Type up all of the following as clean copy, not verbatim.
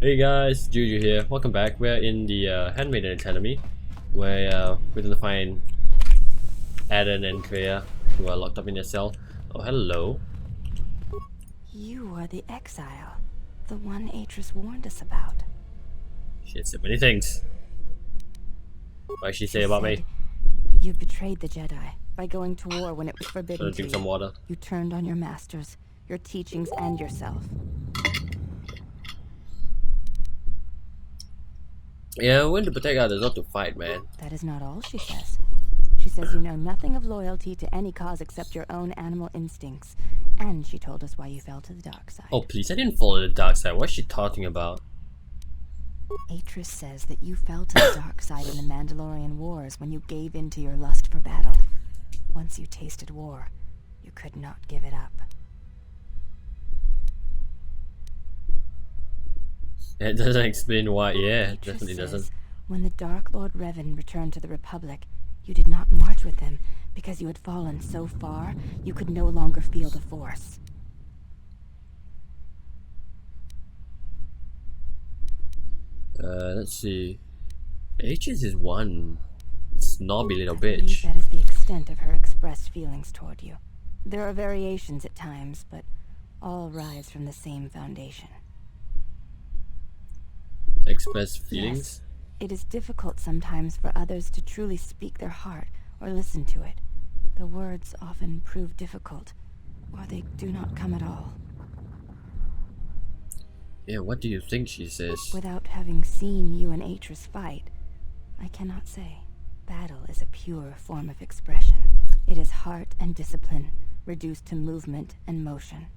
Hey guys, Juju here. Welcome back. We're in the Handmaiden Academy, where we're gonna find Aden and Kreia, who are locked up in their cell. Oh, hello. You are the exile, the one Atris warned us about. She had so many things. What did she say about me? You betrayed the Jedi by going to war when it was forbidden to Drink you. some water. You turned on your masters, your teachings, and yourself. Yeah, when to protect others, not to fight, man. That is not all she says. She says you know nothing of loyalty to any cause except your own animal instincts. And she told us why you fell to the dark side. Oh please, I didn't follow the dark side. What's she talking about? Atris says that you fell to the dark side in the Mandalorian Wars when you gave in to your lust for battle. Once you tasted war, you could not give it up. It doesn't explain why. Yeah, Atris definitely says, doesn't. when the Dark Lord Revan returned to the Republic, you did not march with him because you had fallen so far you could no longer feel the Force. Let's see. H's is one snobby little I believe bitch. that is the extent of her expressed feelings toward you. There are variations at times, but all rise from the same foundation. Express feelings? It is difficult sometimes for others to truly speak their heart or listen to it. The words often prove difficult, or they do not come at all. Yeah, what do you think she says? Without having seen you and Atris fight, I cannot say. Battle is a pure form of expression. It is heart and discipline, reduced to movement and motion.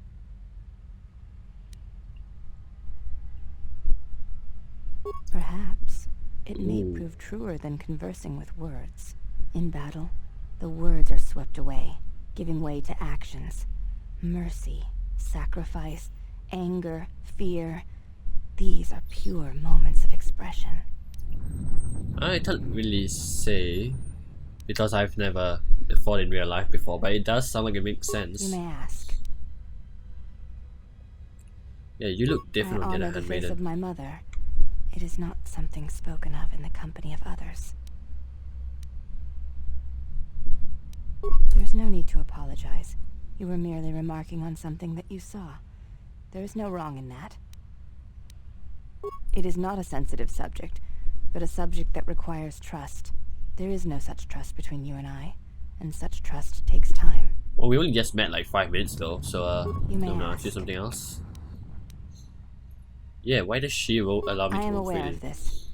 Perhaps it may prove truer than conversing with words. In battle, the words are swept away, giving way to actions. Mercy, sacrifice, anger, fear. These are pure moments of expression. I can't really say, because I've never fought in real life before, but it does sound like it makes sense. You may ask. Yeah, you look different I on the honor the face Handmaiden. of my mother. It is not something spoken of in the company of others. There's no need to apologize. You were merely remarking on something that you saw. There is no wrong in that. It is not a sensitive subject, but a subject that requires trust. There is no such trust between you and I, and such trust takes time. Well, we only just met like 5 minutes though, so You may no, ask. do something else. Yeah, why does she allow me I to am roll aware freely? of this.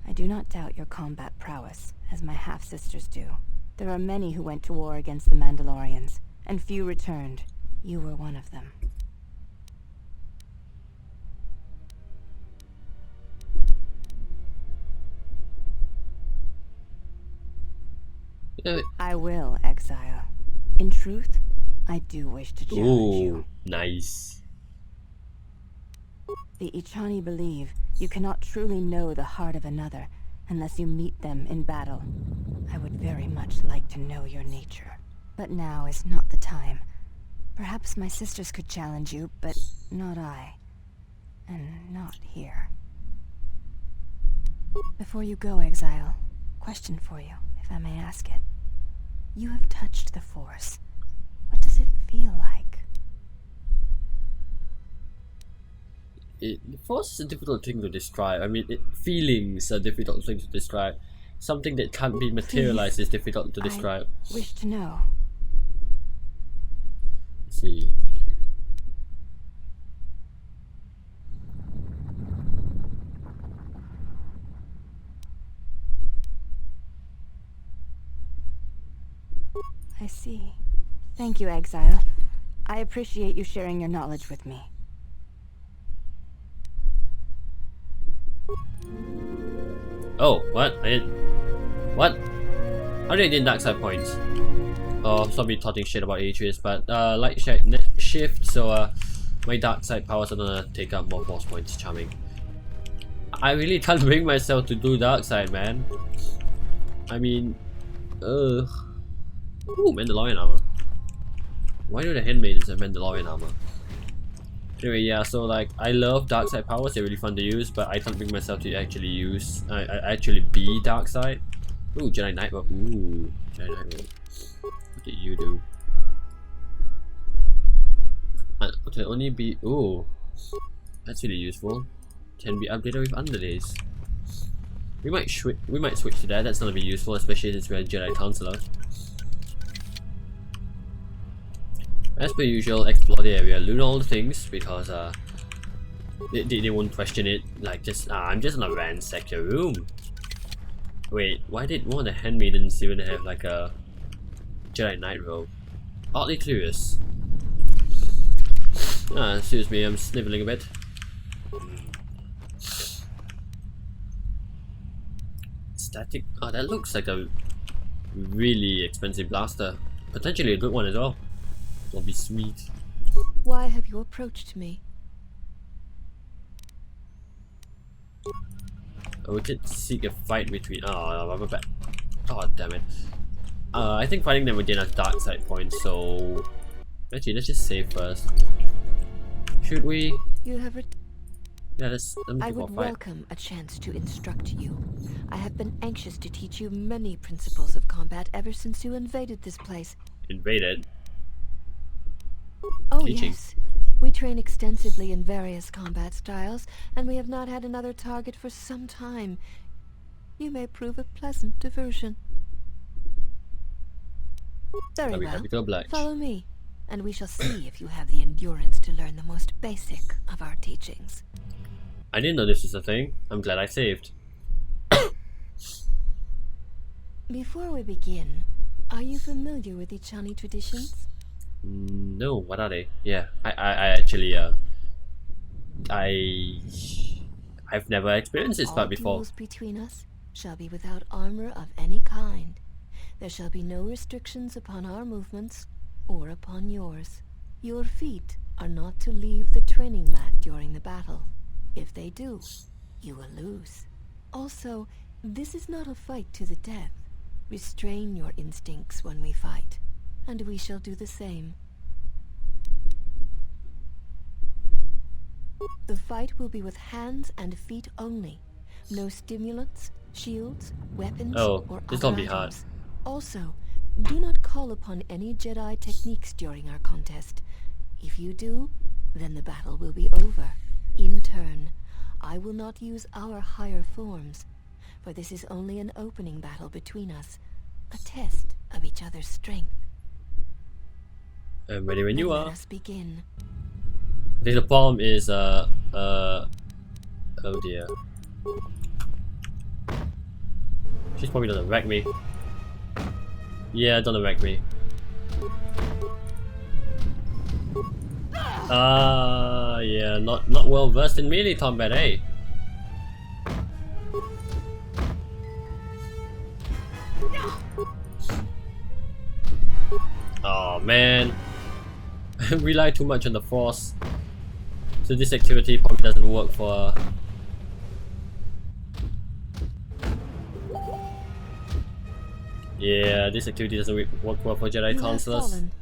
I do not doubt your combat prowess, as my half-sisters do. There are many who went to war against the Mandalorians, and few returned. You were one of them. Yeah, I will, exile. In truth, I do wish to challenge you. ooh, nice. The Ichani believe you cannot truly know the heart of another unless you meet them in battle. I would very much like to know your nature. But now is not the time. Perhaps my sisters could challenge you, but not I. And not here. Before you go, exile, question for you, if I may ask it. You have touched the Force. What does it feel like? Force is a difficult thing to describe. I mean, feelings are difficult things to describe. Something that can't be materialized is difficult to describe. I wish to know. Let's see. I see. Thank you, exile. I appreciate you sharing your knowledge with me. Oh, what? What? How did I get dark side points? Oh, stop me talking shit about Atris, but light shift, so my dark side powers are gonna take up more force points. Charming. I really can't bring myself to do dark side, man. I mean, ugh. Ooh, Mandalorian armor. Why do the Handmaidens have Mandalorian armor? Anyway, yeah, so like I love dark side powers, they're really fun to use, but I can't bring myself to actually use actually be dark side. Ooh, Jedi Knight robe. Ooh, Jedi Knight robe. What did you do? Can only be ooh. That's really useful. Can be upgraded with underlays. We might switch to that, that's gonna be useful, especially since we're Jedi Counselor. As per usual, explore the area, loot all the things because they won't question it. Like just I'm just gonna ransack your room. Wait, why did one of the handmaidens even have like a Jedi Knight robe? Oddly curious. Excuse me, I'm sniveling a bit. Static. Oh, that looks like a really expensive blaster. Potentially a good one as well. It'll be sweet. Why have you approached me? We could seek a fight between. Oh, damn it. I think fighting them would gain us dark side points, so. Actually, let's just save first. Should we? You have Yeah, let's I go would fight. welcome a chance to instruct you. I have been anxious to teach you many principles of combat ever since you invaded this place. Invaded. Oh Teaching. yes, we train extensively in various combat styles, and we have not had another target for some time. You may prove a pleasant diversion. Very I'll be well. happy to oblige. Follow me, and we shall see if you have the endurance to learn the most basic of our teachings. I didn't know this was a thing. I'm glad I saved. Before we begin, are you familiar with the Chani traditions? No, what are they? Yeah, I actually I've never experienced this All part before. duels between us shall be without armor of any kind. There shall be no restrictions upon our movements or upon yours. Your feet are not to leave the training mat during the battle. If they do, you will lose. Also, this is not a fight to the death. Restrain your instincts when we fight, and we shall do the same. The fight will be with hands and feet only. No stimulants, shields, weapons, Oh, or this other will be hard. items. Also, do not call upon any Jedi techniques during our contest. If you do, then the battle will be over. In turn, I will not use our higher forms, for this is only an opening battle between us, a test of each other's strength. I'm ready when you Now are. let us begin. I think the problem is oh dear. She's probably gonna wreck me. Yeah, don't wreck me. Yeah, not well versed in melee combat, eh? Oh man, I rely too much on the force, so this activity probably doesn't work for. Yeah, this activity doesn't work well for Jedi You have Counselors. fallen.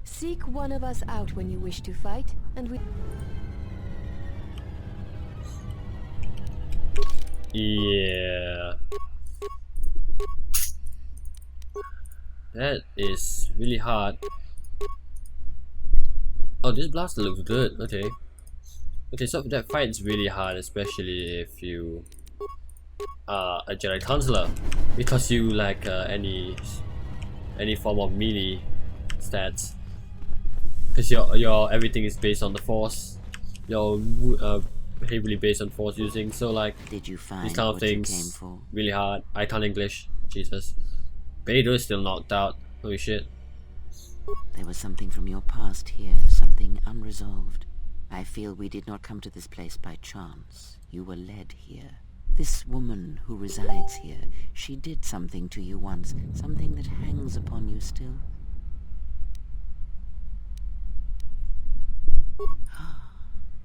Seek one of us out when you wish to fight, and we... Yeah. That is really hard. Oh, this blaster looks good. Okay. Okay, so that fight's really hard, especially if you are a Jedi Counselor, because you lack any form of melee stats. Because your everything is based on the Force. You're heavily based on Force using. So like Did you find these kind of what you came things for? really hard. I can't English. Jesus. Vader is still knocked out. Holy shit. There was something from your past here, something unresolved. I feel we did not come to this place by chance. You were led here. This woman who resides here, she did something to you once, something that hangs upon you still.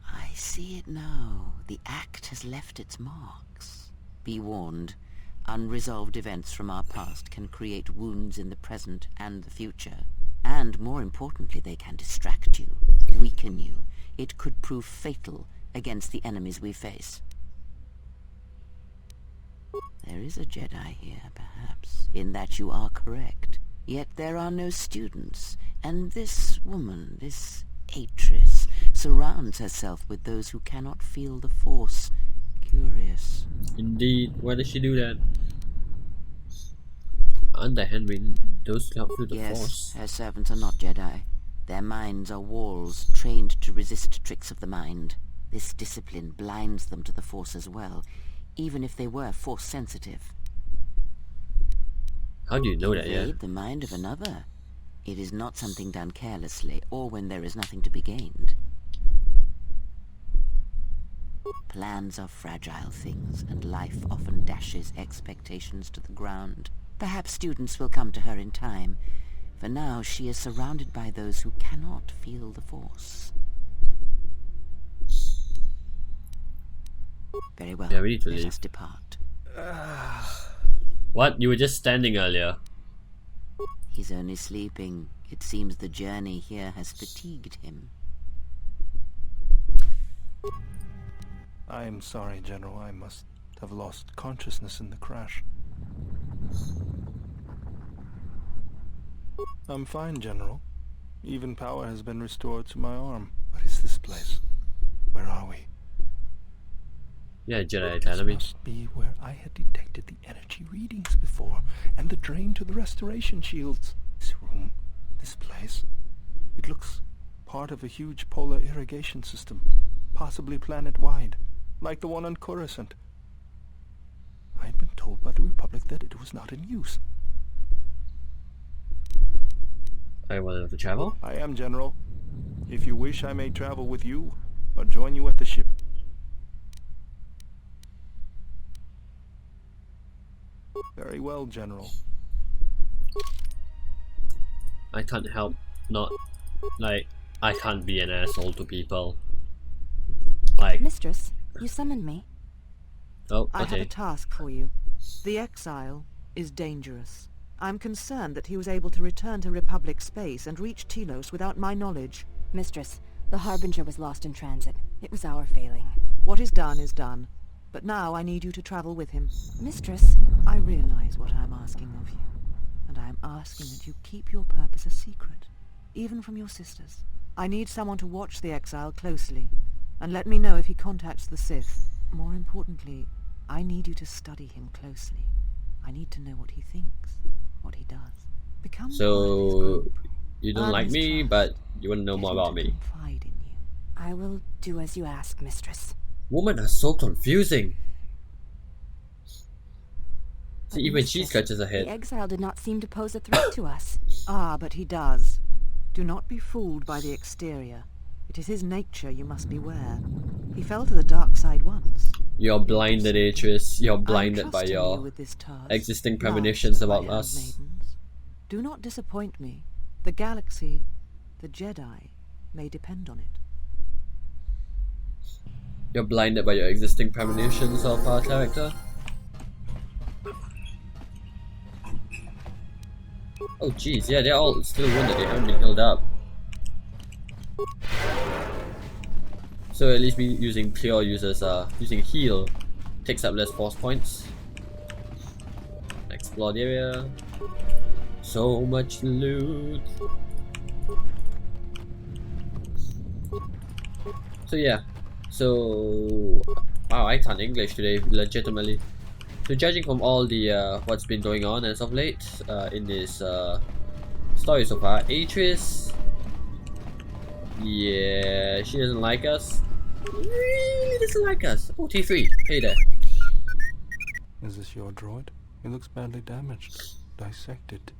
I see it now. The act has left its marks. Be warned, unresolved events from our past can create wounds in the present and the future. And more importantly, they can distract you, weaken you. It could prove fatal against the enemies we face. There is a Jedi here, perhaps, in that you are correct. Yet there are no students, and this woman, this Atris, surrounds herself with those who cannot feel the Force. Curious. Indeed. Why does she do that? On the hand, those who can't feel the Yes, Force. her servants are not Jedi. Their minds are walls, trained to resist tricks of the mind. This discipline blinds them to the Force as well, even if they were Force sensitive. How do you know that, yeah? Invade the mind of another. It is not something done carelessly, or when there is nothing to be gained. Plans are fragile things, and life often dashes expectations to the ground. Perhaps students will come to her in time. For now, she is surrounded by those who cannot feel the Force. Very well. Yeah, we need to Let leave. us depart. What? You were just standing earlier. He's only sleeping. It seems the journey here has fatigued him. I am sorry, General. I must have lost consciousness in the crash. I'm fine, General. Even power has been restored to my arm. What is this place? Where are we? Yeah, Jedi This Academy. must be where I had detected the energy readings before, and the drain to the restoration shields. This room, this place, it looks part of a huge polar irrigation system, possibly planet-wide, like the one on Coruscant. I had been told by the Republic that it was not in use. I wanted to travel. I am, General. If you wish, I may travel with you, or join you at the ship. Very well, General. I can't help not, like, I can't be an asshole to people. Like, Mistress, you summoned me. oh, I have a okay. task for you. The Exile is dangerous. I'm concerned that he was able to return to Republic space and reach Telos without my knowledge. Mistress, the Harbinger was lost in transit. It was our failing. What is done is done. But now I need you to travel with him. Mistress, I realize what I'm asking of you, and I am asking that you keep your purpose a secret, even from your sisters. I need someone to watch the Exile closely, and let me know if he contacts the Sith. More importantly, I need you to study him closely. I need to know what he thinks, what he does. Become part of his So, group. you don't Earn like his me, trust. but you want to know Get more him about to me. confide in you. I will do as you ask, Mistress. Women are so confusing. But See, even she Mistress, scratches her the head. exile did not seem to pose a threat to us. Ah, but he does. Do not be fooled by the exterior. It is his nature you must beware. He fell to the dark side once. You're blinded, Atris. You're I'm blinded by trusting you your with this task. existing Love premonitions my about us. handmaidens. Do not disappoint me. The galaxy, the Jedi, may depend on it. You're blinded by your existing premonitions of our character. Oh jeez, yeah, they're all still wounded, they haven't been healed up. So at least me using pure uses using heal takes up less force points. Explore the area. So much loot. So yeah. So wow, I can't English today, legitimately. So judging from all the what's been going on as of late in this story so far, Atris, yeah, she doesn't like us. Really doesn't like us. Oh, T3, hey there. Is this your droid? It looks badly damaged. Dissect it.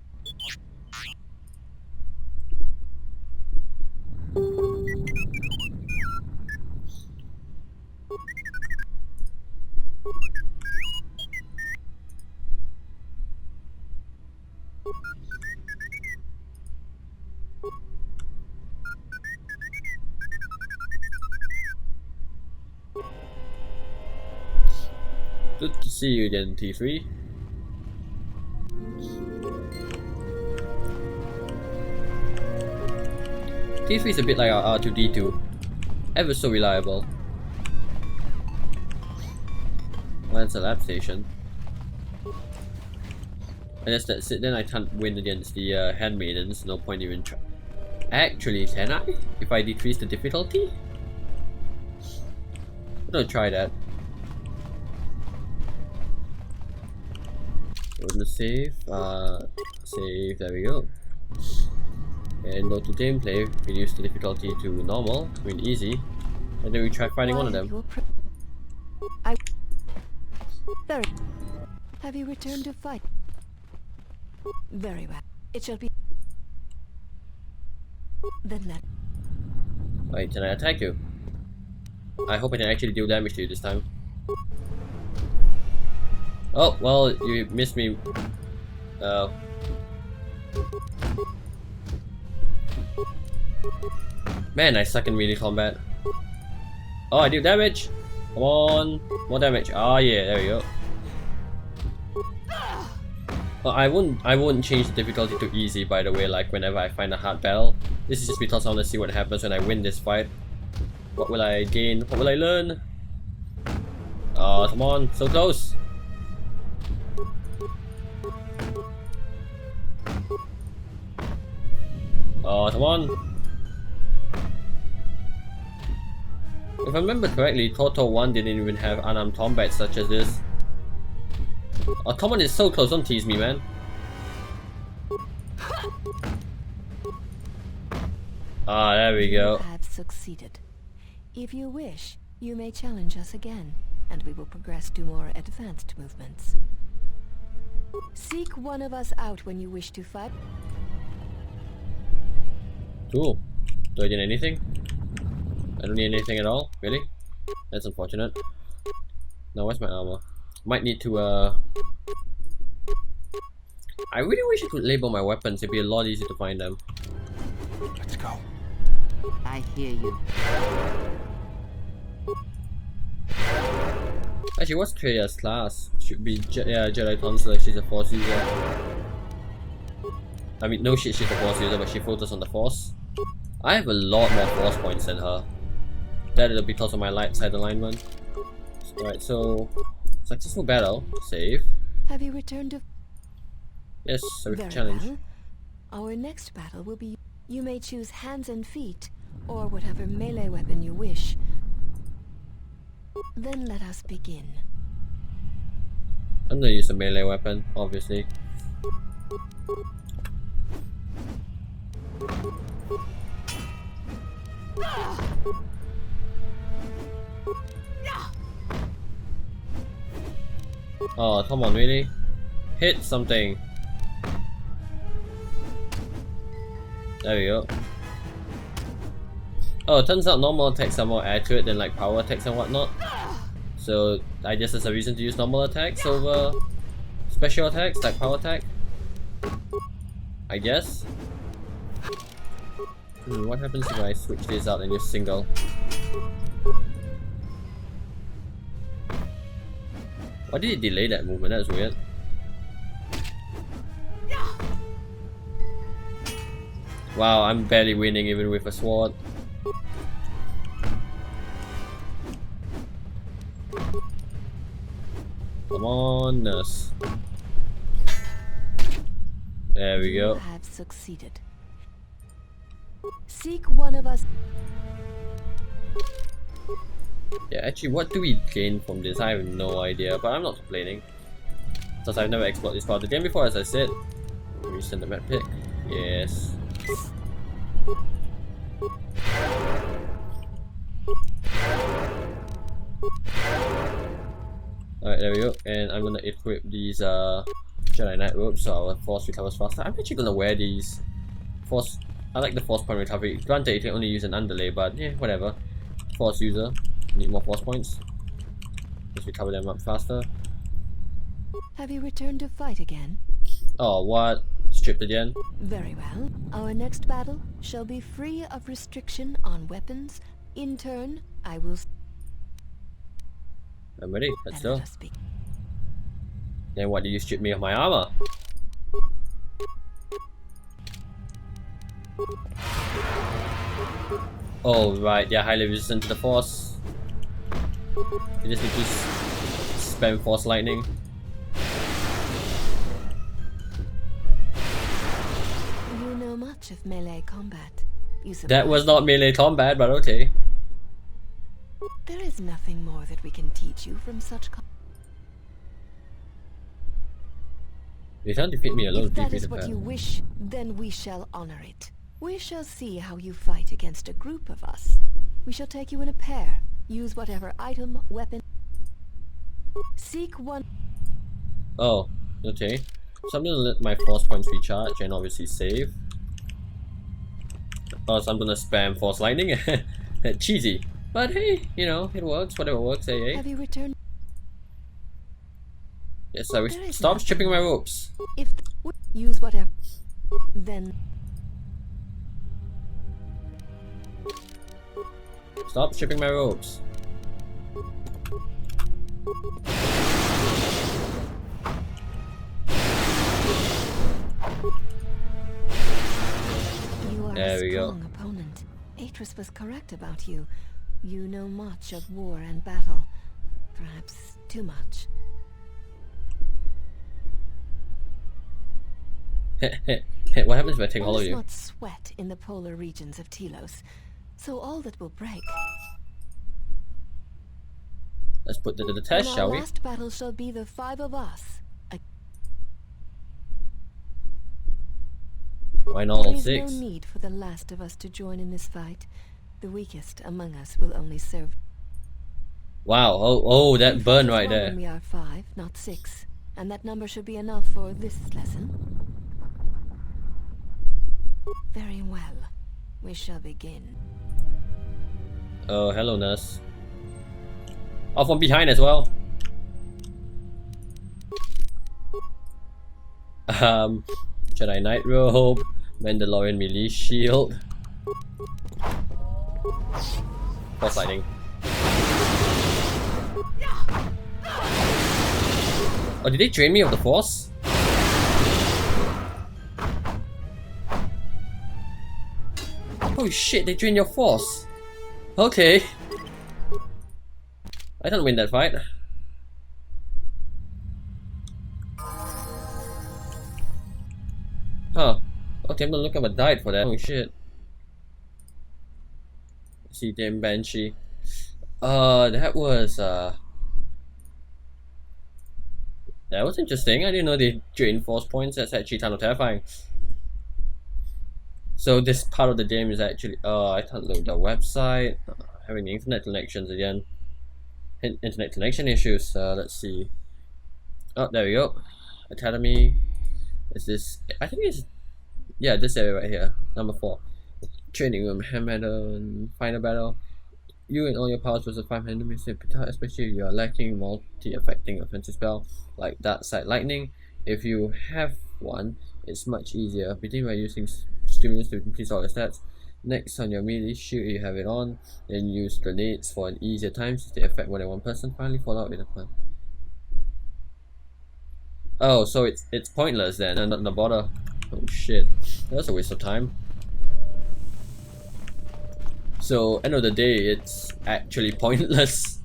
Good to see you again, T3. T3 is a bit like our R2-D2. Ever so reliable. Well, it's a lab station. I guess that's it. Then I can't win against the handmaidens. No point even try. Actually, can I? If I decrease the difficulty? I'm gonna try that. Go to save. Save. There we go. And go to gameplay. Reduce the difficulty to normal. I mean easy. And then we try finding one of them. Very. Have you returned to fight? Very well. It shall be. Then that. Wait, can I attack you? I hope I can actually deal damage to you this time. Oh, well, you missed me. Man, I suck in melee combat. Oh, I deal damage! Come on! More damage. Oh yeah, there we go. Well, I wouldn't change the difficulty to easy, by the way, like whenever I find a hard battle. This is just because I want to see what happens when I win this fight. What will I gain? What will I learn? Oh, come on, so close! Oh, come on! If I remember correctly, Toto 1 didn't even have unarmed combat such as this. Oh, come on, it's so close, don't tease me, man. Ah, there we go. You have succeeded. If you wish, you may challenge us again, and we will progress to more advanced movements. Seek one of us out when you wish to fight. Cool. Do I get anything? I don't need anything at all? Really? That's unfortunate. Now where's my armor? Might need to I really wish I could label my weapons, it'd be a lot easier to find them. Let's go. I hear you. Actually, what's Krea's class? Should be Jedi Consular, she's a Force user. I mean, no shit, she's a Force user, but she focuses on the Force. I have a lot more Force points than her. That is because of my light side alignment. Alright, so successful battle. Save. Have you returned to? Yes, a Very challenge. well. Our next battle will be. You may choose hands and feet, or whatever melee weapon you wish. Then let us begin. I'm gonna use a melee weapon, obviously. Oh, come on, really? Hit something. There we go. Oh, it turns out normal attacks are more accurate than like power attacks and whatnot. So I guess there's a reason to use normal attacks over special attacks like power attack. I guess. What happens if I switch this out and use single? Why did it delay that movement? That's weird. Wow, I'm barely winning even with a sword. Come on, nurse. There we go. You have succeeded. Seek one of us. Yeah, actually, what do we gain from this? I have no idea, but I'm not complaining. Since I've never explored this part of the game before, as I said. Resend the map pick. Yes. Alright, there we go. And I'm gonna equip these Jedi Knight robes so our force recovers faster. I'm actually gonna wear these force. I like the force point recovery. Granted, you can only use an underlay, but yeah, whatever. Force user. Need more force points. Just recover them up faster. Have you returned to fight again? Oh, what? Stripped again? Very well. Our next battle shall be free of restriction on weapons. In turn, I will. I'm ready. Let's Then go. let us begin. Then why did you strip me of my armor? Oh right, they're highly resistant to the force. You just need to spam force lightning. You know much of melee combat. You That was surprise not me. melee combat, but okay. There is nothing more that we can teach you from such You can't defeat me alone. If that defeat is the what path. you wish, then we shall honor it. We shall see how you fight against a group of us. We shall take you in a pair. Use whatever item, weapon. Seek one. Oh, okay. So I'm gonna let my force points recharge and obviously save. Oh, so I'm gonna spam force lightning. Cheesy. But hey, you know, it works. Whatever works, hey, hey. Have you returned? Yes, There is stop nothing. stripping my ropes. If use whatever, then Stop stripping my ropes. you are There a we go. strong opponent. Atris was correct about you. You know much of war and battle. Perhaps too much. What happens if I take One all of does you? not sweat in the polar regions of Telos, so all that will break. Let's put that to the And test, our shall we? last battle shall be the 5 of us. Why not There all is 6? no need for the last of us to join in this fight. The weakest among us will only serve. Wow, oh, that We burn fight as right one there. when we are 5, not 6, and that number should be enough for this lesson. Very well. We shall begin. Oh, hello, nurse. Oh, from behind as well. Jedi Knight Robe, Mandalorian Melee Shield. Force lightning. Oh, did they drain me of the force? Oh shit, they drained your force. Okay. I didn't win that fight. Huh. Okay, I'm gonna look up a diet for that. Oh shit. See, damn Banshee. That was interesting. I didn't know they drain force points. That's actually kind of terrifying. So this part of the game is actually I can't load the website. Having internet connections again. Internet connection issues. Let's see. Oh, there we go. Academy. Is this? I think it's this area right here. Number 4. Training room. Hand battle and final battle. You and all your powers versus 5 enemies, especially if you are lacking multi-affecting offensive spell like Dark Side Lightning. If you have one, it's much easier. Begin by using stimulus to increase all the stats. Next, on your melee shield, you have it on. Then use grenades for an easier time since they affect more than one person. Finally, fall out with a plan. Oh, so it's pointless then, and not the border. Oh shit, that was a waste of time. So end of the day, it's actually pointless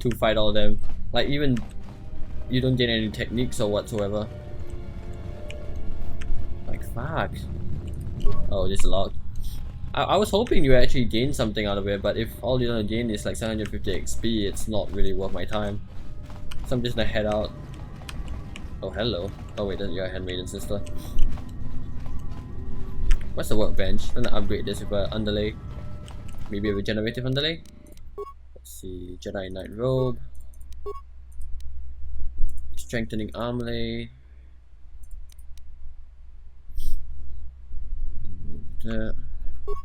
to fight all of them. Like even you don't gain any techniques or whatsoever. Like fuck. Oh, this is locked. I was hoping you actually gain something out of it, but if all you're gonna gain is like 750 XP, it's not really worth my time. So I'm just gonna head out. Oh hello. Oh wait, that's your handmaiden sister. What's the workbench? I'm gonna upgrade this with an underlay. Maybe a regenerative underlay? Let's see, Jedi Knight Robe. Strengthening armlay.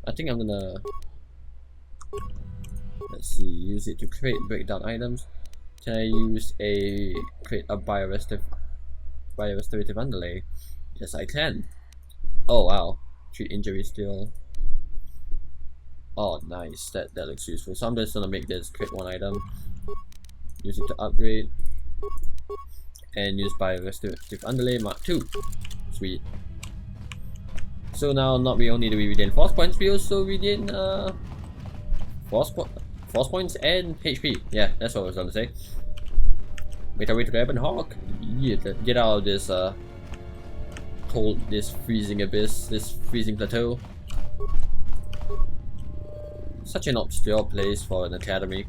I think I'm gonna, let's see, use it to create breakdown items. Can I use create a biorestorative underlay? Yes, I can. Oh wow, treat injury still. Oh nice, that looks useful. So I'm just gonna make this create one item, use it to upgrade, and use biorestorative underlay Mark 2. Sweet. So now not only do we regain force points, we also regain Force points and HP. Yeah, that's what I was gonna say. Make our way to the Ebon Hawk. Yeah, get out of this cold, this freezing abyss, this freezing plateau. Such an obscure place for an academy.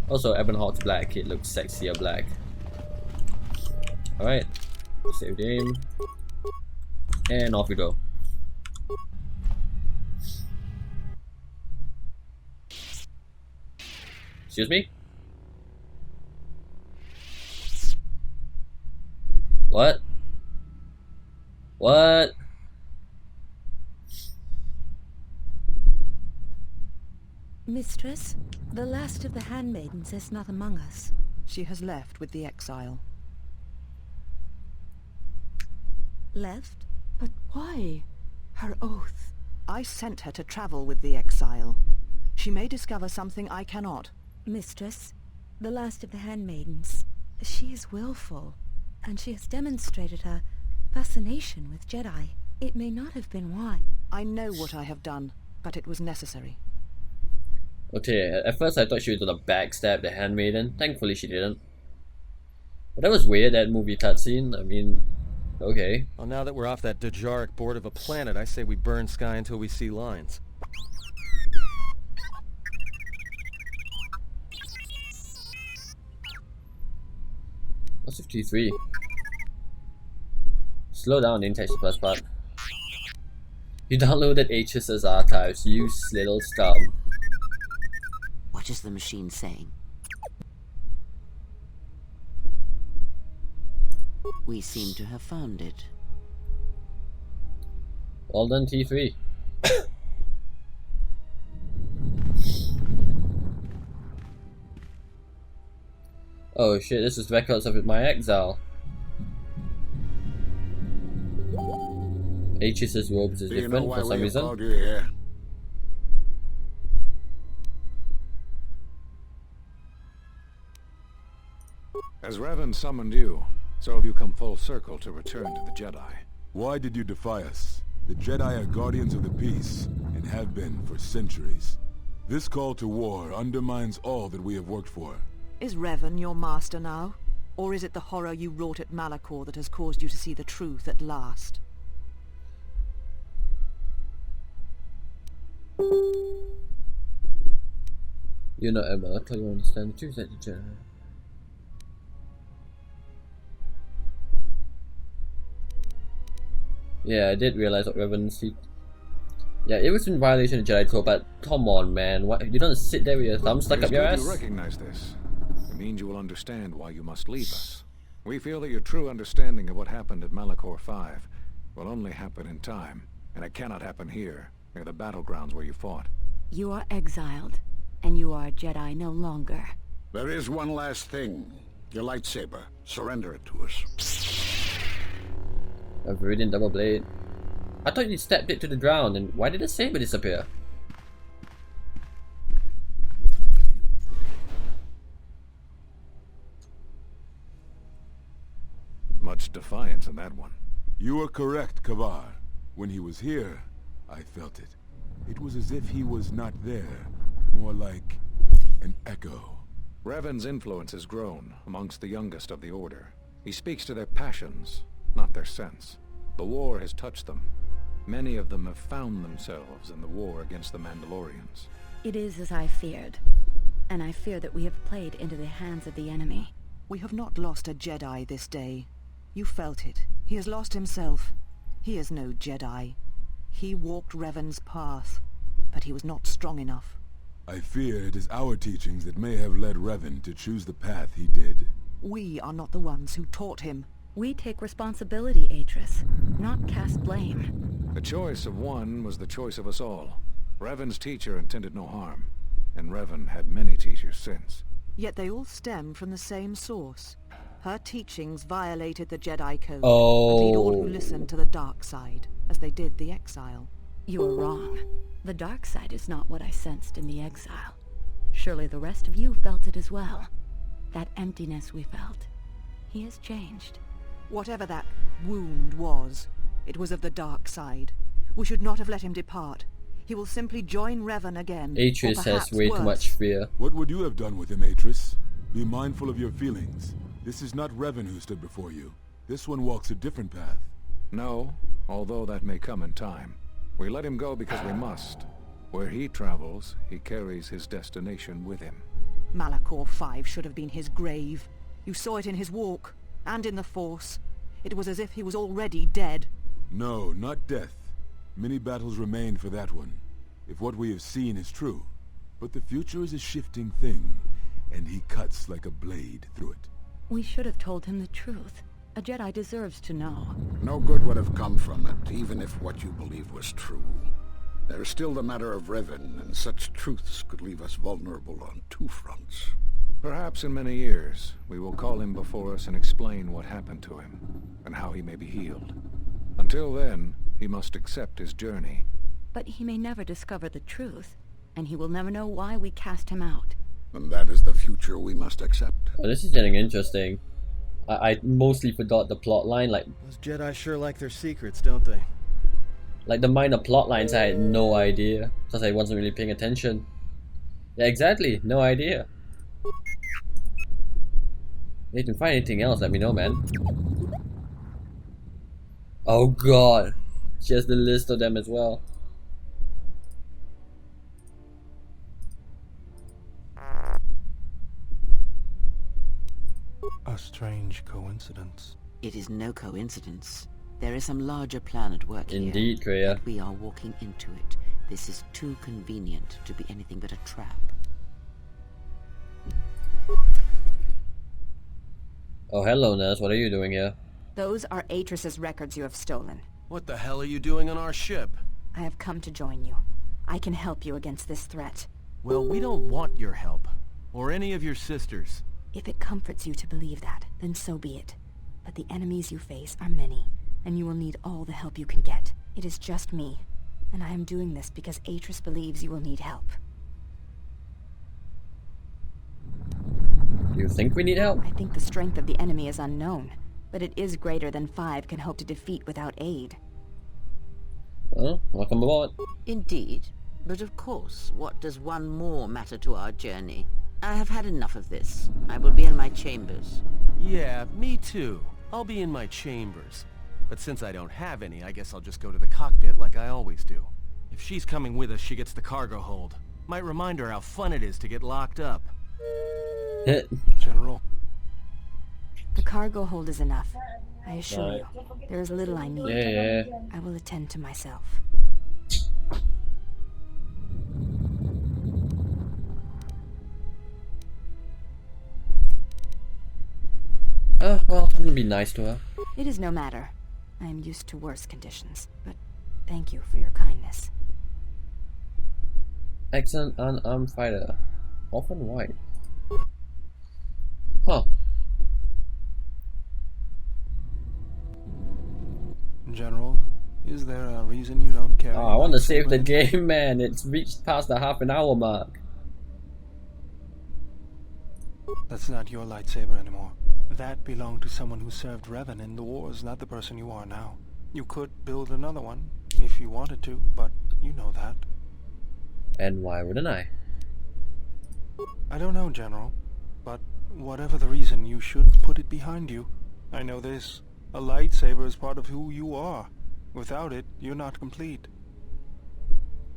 Also, Ebon Hawk's black kid looks sexier black. Alright, save game. And off we go. Excuse me? What? What? Mistress, the last of the handmaidens is not among us. She has left with the exile. Left? But why? Her oath. I sent her to travel with the exile. She may discover something I cannot. Mistress, the last of the handmaidens. She is willful, and she has demonstrated her fascination with Jedi. It may not have been why. I know what I have done, but it was necessary. Okay, at first I thought she was gonna backstab the handmaiden. Thankfully she didn't. But that was weird, that movie cutscene. I mean, okay. Well, now that we're off that Dejaric board of a planet, I say we burn sky until we see lines. What's 53? Slow down, didn't catch the first part. You downloaded HS's archives, you little scum. What is the machine saying? We seem to have found it. Well done, T3. Oh shit, this is records of my exile. HS's robes is different for some reason. As Revan summoned you, so have you come full circle to return to the Jedi. Why did you defy us? The Jedi are guardians of the peace, and have been for centuries. This call to war undermines all that we have worked for. Is Revan your master now? Or is it the horror you wrought at Malachor that has caused you to see the truth at last? You're not Emma, I thought you understand the truth that the Jedi. Yeah, I did realize what Revan see. Yeah, it was in violation of Jedi Code, but come on, man. What, you don't sit there with your thumb stuck up your ass? You recognize this. It means you will understand why you must leave us. We feel that your true understanding of what happened at Malachor 5 will only happen in time, and it cannot happen here, near the battlegrounds where you fought. You are exiled, and you are a Jedi no longer. There is one last thing. Your lightsaber. Surrender it to us. A Viridian double blade. I thought you stepped it to the ground, and why did the saber disappear? Much defiance in that one. You are correct, Kavar. When he was here, I felt it. It was as if he was not there. More like an echo. Revan's influence has grown amongst the youngest of the Order. He speaks to their passions, not their sense. The war has touched them. Many of them have found themselves in the war against the Mandalorians. It is as I feared, and I fear that we have played into the hands of the enemy. We have not lost a Jedi this day. You felt it. He has lost himself. He is no Jedi. He walked Revan's path, but he was not strong enough. I fear it is our teachings that may have led Revan to choose the path he did. We are not the ones who taught him. We take responsibility, Atris, not cast blame. The choice of one was the choice of us all. Revan's teacher intended no harm, and Revan had many teachers since. Yet they all stem from the same source. Her teachings violated the Jedi Code, and lead all who listened to the dark side, as they did the exile. You are wrong. The dark side is not what I sensed in the exile. Surely the rest of you felt it as well. That emptiness we felt. He has changed. Whatever that wound was, it was of the dark side. We should not have let him depart. He will simply join Revan again. or Atreus has perhaps way too worse. much fear. What would you have done with him, Atreus? Be mindful of your feelings. This is not Revan who stood before you. This one walks a different path. No, although that may come in time. We let him go because we must. Where he travels, he carries his destination with him. Malachor 5 should have been his grave. You saw it in his walk, and in the Force. It was as if he was already dead. No, not death. Many battles remain for that one, if what we have seen is true. But the future is a shifting thing, and he cuts like a blade through it. We should have told him the truth. A Jedi deserves to know. No good would have come from it, even if what you believed was true. There's still the matter of Revan, and such truths could leave us vulnerable on two fronts. Perhaps in many years, we will call him before us and explain what happened to him, and how he may be healed. Until then, he must accept his journey. But he may never discover the truth, and he will never know why we cast him out. And that is the future we must accept. Oh, this is getting interesting. I mostly forgot the plot line, like Those Jedi sure like their secrets, don't they? the minor plot lines I had no idea, because I wasn't really paying attention. Yeah, exactly, no idea. If you can find anything else, let me know, man. Oh god, she has the list of them as well. A strange coincidence. It is no coincidence. There is some larger plan at work here. Indeed, Kreia. And we are walking into it. This is too convenient to be anything but a trap. Oh, hello, Nurse. What are you doing here? Those are Atreus's records you have stolen. What the hell are you doing on our ship? I have come to join you. I can help you against this threat. Well, we don't want your help. Or any of your sisters. If it comforts you to believe that, then so be it. But the enemies you face are many, and you will need all the help you can get. It is just me, and I am doing this because Atreus believes you will need help. Do you think we need help? I think the strength of the enemy is unknown, but it is greater than 5 can hope to defeat without aid. Well, welcome aboard. Indeed. But of course, what does one more matter to our journey? I have had enough of this. I will be in my chambers. Yeah, me too. I'll be in my chambers. But since I don't have any, I guess I'll just go to the cockpit like I always do. If she's coming with us, she gets the cargo hold. Might remind her how fun it is to get locked up. General. The cargo hold is enough. I assure Right. you. There is little I need. Yeah. I will attend to myself. Well, I'm gonna be nice to her. It is no matter. I am used to worse conditions, but thank you for your kindness. Excellent unarmed fighter. Often white. Huh. General, is there a reason you don't carry Oh, I want to lightsaber save the anymore? game, man. It's reached past the half-an-hour mark. That's not your lightsaber anymore. That belonged to someone who served Revan in the wars, not the person you are now. You could build another one, if you wanted to, but you know that. And why wouldn't I? I don't know, General, but whatever the reason, you should put it behind you. I know this. A lightsaber is part of who you are. Without it, you're not complete.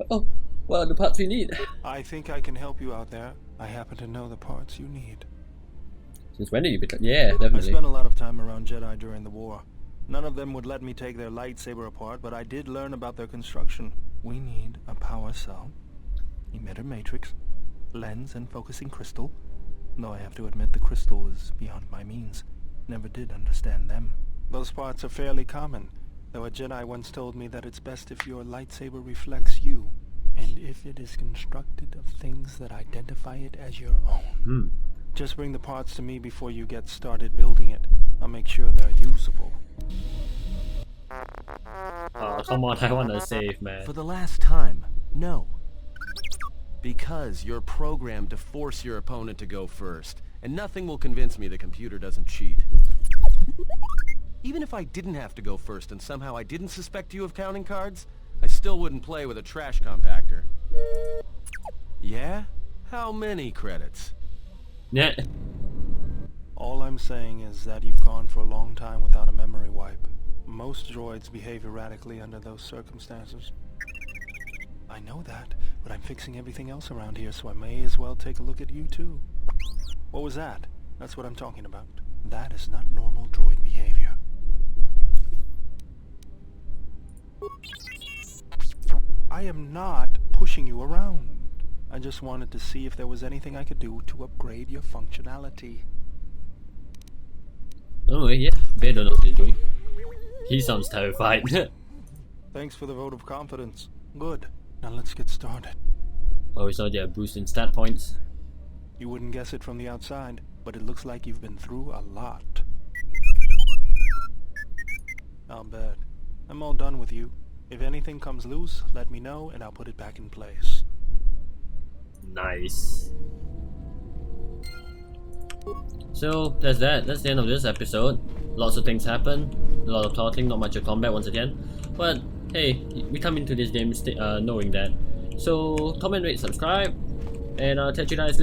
Oh, well, the parts we need. I think I can help you out there. I happen to know the parts you need. Since when did you become? Yeah, I definitely. spent a lot of time around Jedi during the war. None of them would let me take their lightsaber apart, but I did learn about their construction. We need a power cell, emitter matrix, lens and focusing crystal. Though I have to admit the crystal is beyond my means. Never did understand them. Those parts are fairly common, though a Jedi once told me that it's best if your lightsaber reflects you, and if it is constructed of things that identify it as your own. Just bring the parts to me before you get started building it. I'll make sure they're usable. Oh, come on, I want to save, man. For the last time, no. Because you're programmed to force your opponent to go first, and nothing will convince me the computer doesn't cheat. Even if I didn't have to go first and somehow I didn't suspect you of counting cards, I still wouldn't play with a trash compactor. Yeah? How many credits? Yeah. All I'm saying is that you've gone for a long time without a memory wipe. Most droids behave erratically under those circumstances. I know that, but I'm fixing everything else around here, so I may as well take a look at you too. What was that? That's what I'm talking about. That is not normal droid behavior. I am not pushing you around. I just wanted to see if there was anything I could do to upgrade your functionality. Oh yeah, Vader don't know what he's doing. He sounds terrified. Thanks for the vote of confidence. Good. Now let's get started. Oh, we saw they're boosting stat points. You wouldn't guess it from the outside, but it looks like you've been through a lot. I'll bet. I'm all done with you. If anything comes loose, let me know and I'll put it back in place. Nice. So that's that. That's the end of this episode. Lots of things happen. A lot of talking, not much of combat once again. But hey, we come into this game knowing that. So comment, rate, subscribe, and I'll catch you guys later.